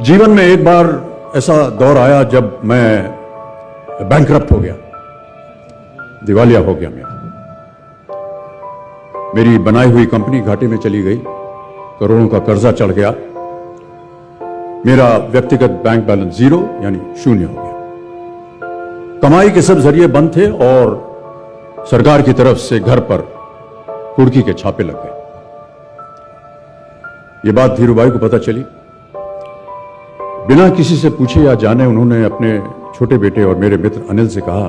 जीवन में एक बार ऐसा दौर आया जब मैं बैंकरप्ट हो गया, दिवालिया हो गया। मेरी बनाई हुई कंपनी घाटे में चली गई, करोड़ों का कर्जा चढ़ गया, मेरा व्यक्तिगत बैंक बैलेंस जीरो यानी शून्य हो गया। कमाई के सब जरिए बंद थे और सरकार की तरफ से घर पर कुर्की के छापे लग गए। यह बात धीरूभाई को पता चली। बिना किसी से पूछे या जाने उन्होंने अपने छोटे बेटे और मेरे मित्र अनिल से कहा,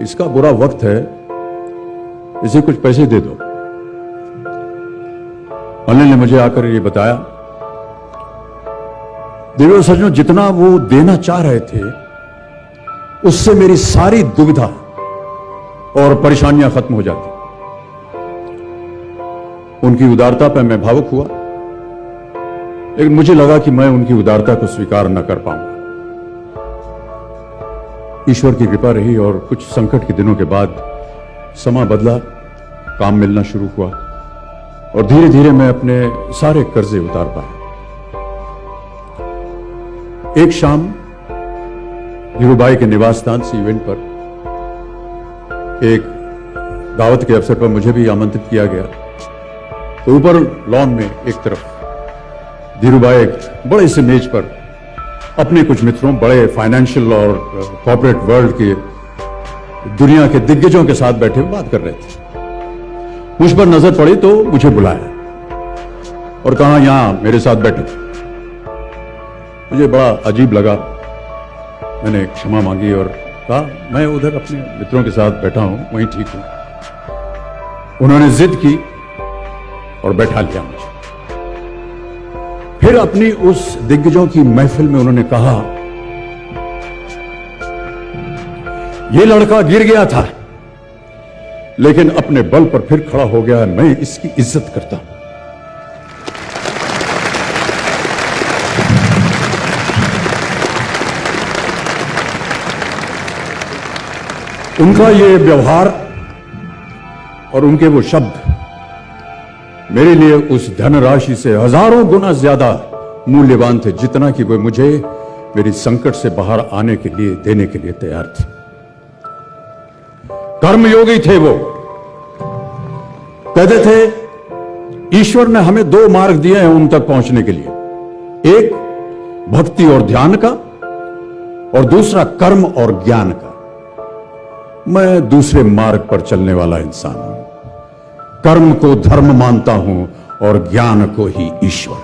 इसका बुरा वक्त है, इसे कुछ पैसे दे दो। अनिल ने मुझे आकर ये बताया, देवर सज्जनों, जितना वो देना चाह रहे थे उससे मेरी सारी दुविधा और परेशानियां खत्म हो जाती। उनकी उदारता पर मैं भावुक हुआ, लेकिन मुझे लगा कि मैं उनकी उदारता को स्वीकार न कर पाऊंगा। ईश्वर की कृपा रही और कुछ संकट के दिनों के बाद समा बदला, काम मिलना शुरू हुआ और धीरे धीरे मैं अपने सारे कर्जे उतार पाया। एक शाम धीरूभाई के निवास स्थान से इवेंट पर एक दावत के अवसर पर मुझे भी आमंत्रित किया गया। तो ऊपर लॉन में एक तरफ धीरूभाई एक बड़े से मेज पर अपने कुछ मित्रों, बड़े फाइनेंशियल और कॉर्पोरेट वर्ल्ड के दुनिया के दिग्गजों के साथ बैठे हुए बात कर रहे थे। मुझ पर नजर पड़ी तो मुझे बुलाया और कहा, यहां मेरे साथ बैठो। मुझे बड़ा अजीब लगा, मैंने क्षमा मांगी और कहा, मैं उधर अपने मित्रों के साथ बैठा हूं, वहीं ठीक हूं। उन्होंने जिद की और बैठा लिया मुझे। फिर अपनी उस दिग्गजों की महफिल में उन्होंने कहा, यह लड़का गिर गया था लेकिन अपने बल पर फिर खड़ा हो गया, मैं इसकी इज्जत करता हूं। उनका ये व्यवहार और उनके वो शब्द मेरे लिए उस धनराशि से हजारों गुना ज्यादा मूल्यवान थे, जितना कि वे मुझे मेरी संकट से बाहर आने के लिए देने के लिए तैयार थे। कर्मयोगी थे वो। कहते थे, ईश्वर ने हमें दो मार्ग दिए हैं उन तक पहुंचने के लिए, एक भक्ति और ध्यान का और दूसरा कर्म और ज्ञान का। मैं दूसरे मार्ग पर चलने वाला इंसान हूं। कर्म को धर्म मानता हूं और ज्ञान को ही ईश्वर।